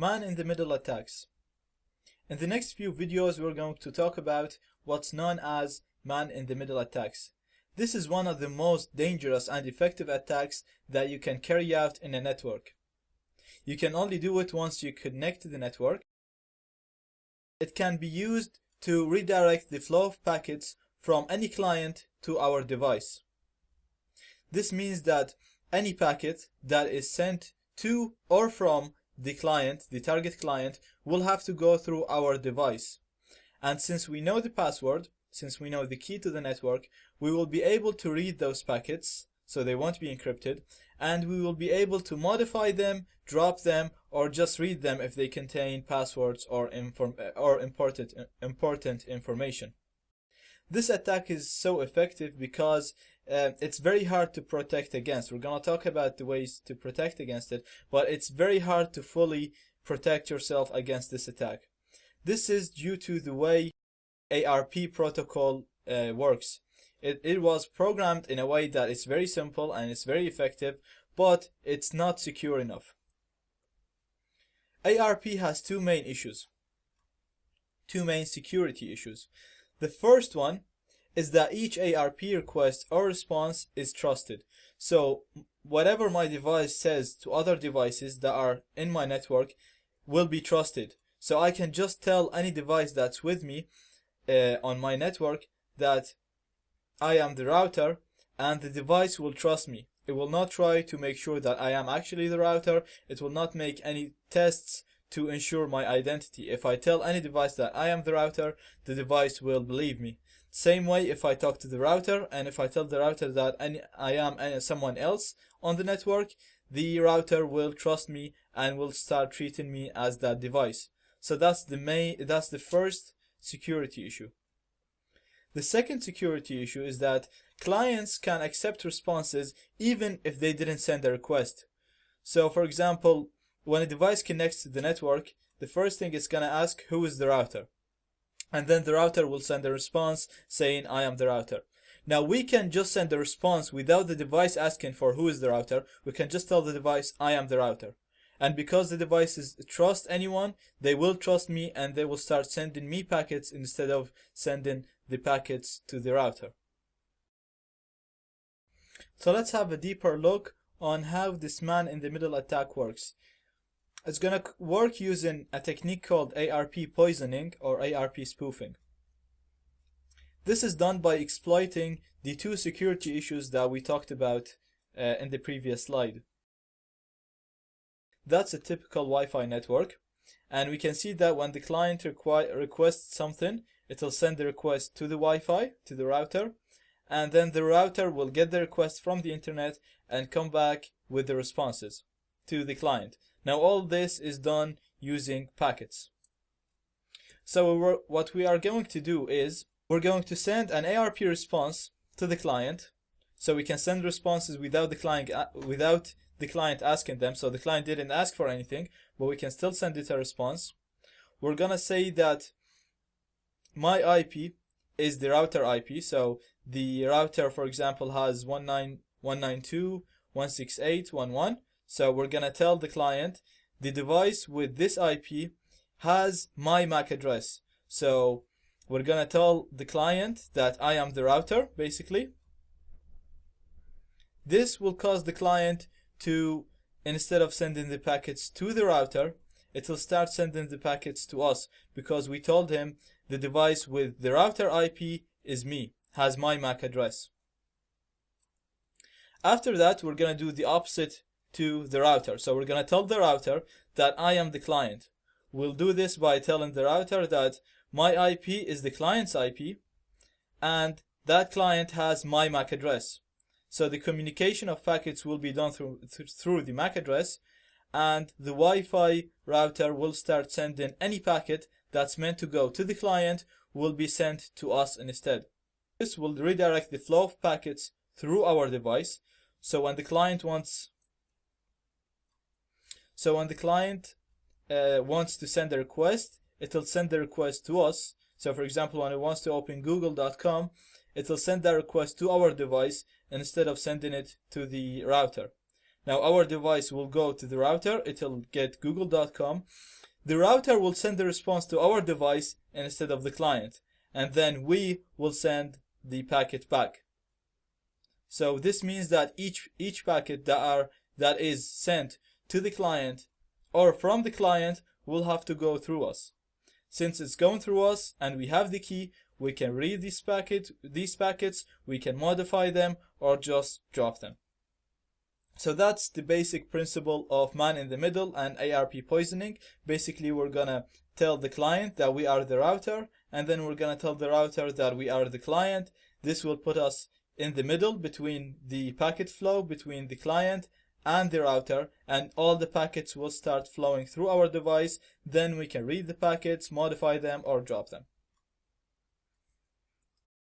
man-in-the-middle attacks. In the next few videos, we're going to talk about what's known as man-in-the-middle attacks. This is one of the most dangerous and effective attacks that you can carry out in a network. You can only do it once you connect to the network. It can be used to redirect the flow of packets from any client to our device. This means that any packet that is sent to or from the client, the target client, will have to go through our device. And since we know the password, since we know the key to the network, we will be able to read those packets, so they won't be encrypted, and we will be able to modify them, drop them, or just read them if they contain passwords or important information. This attack is so effective because it's very hard to protect against. We're going to talk about the ways to protect against it, but it's very hard to fully protect yourself against this attack. This is due to the way ARP protocol works. It was programmed in a way that it's very simple and it's very effective, but it's not secure enough. ARP has two main issues, two main security issues. The first one is that each ARP request or response is trusted. So whatever my device says to other devices that are in my network will be trusted. So I can just tell any device that's with me on my network that I am the router, and the device will trust me. It will not try to make sure that I am actually the router. It will not make any tests to ensure my identity. If I tell any device that I am the router, the device will believe me. Same way if I talk to the router, and if I tell the router that I am someone else on the network, the router will trust me and will start treating me as that device. So that's the first security issue. The second security issue is that clients can accept responses even if they didn't send a request. So for example, when a device connects to the network, the first thing it's going to ask, who is the router? And then the router will send a response saying, I am the router. Now we can just send a response without the device asking for who is the router. We can just tell the device, I am the router. And because the devices trust anyone, they will trust me and they will start sending me packets instead of sending the packets to the router. So let's have a deeper look on how this man-in-the-middle attack works. It's going to work using a technique called ARP poisoning or ARP spoofing. This is done by exploiting the two security issues that we talked about in the previous slide. That's a typical Wi-Fi network, and we can see that when the client requests something, it will send the request to the Wi-Fi, to the router, and then the router will get the request from the internet and come back with the responses to the client. Now all this is done using packets. So what we are going to do is we're going to send an ARP response to the client, so we can send responses without the client asking them. So the client didn't ask for anything, but we can still send it a response. We're gonna say that my IP is the router IP. So the router, for example, has 192.168.1.1. So we're gonna tell the client the device with this IP has my MAC address. So we're gonna tell the client that I am the router, basically. This will cause the client to, instead of sending the packets to the router, it will start sending the packets to us because we told him the device with the router IP is me, has my MAC address. After that, we're gonna do the opposite to the router. So we're gonna tell the router that I am the client. We'll do this by telling the router that my IP is the client's IP and that client has my MAC address. So the communication of packets will be done through the MAC address, and the Wi-Fi router will start sending any packet that's meant to go to the client will be sent to us instead. This will redirect the flow of packets through our device. So when the client wants to send a request, it will send the request to us. So for example, when it wants to open google.com, it will send that request to our device instead of sending it to the router. Now our device will go to the router, it'll get google.com. The router will send the response to our device instead of the client, and then we will send the packet back. So this means that each packet that is sent to the client or from the client will have to go through us. Since it's going through us and we have the key, we can read these packets, we can modify them or just drop them. So that's the basic principle of man in the middle and ARP poisoning. Basically, we're gonna tell the client that we are the router, and then we're gonna tell the router that we are the client. This will put us in the middle between the packet flow between the client and the router, and all the packets will start flowing through our device. Then we can read the packets, modify them or drop them.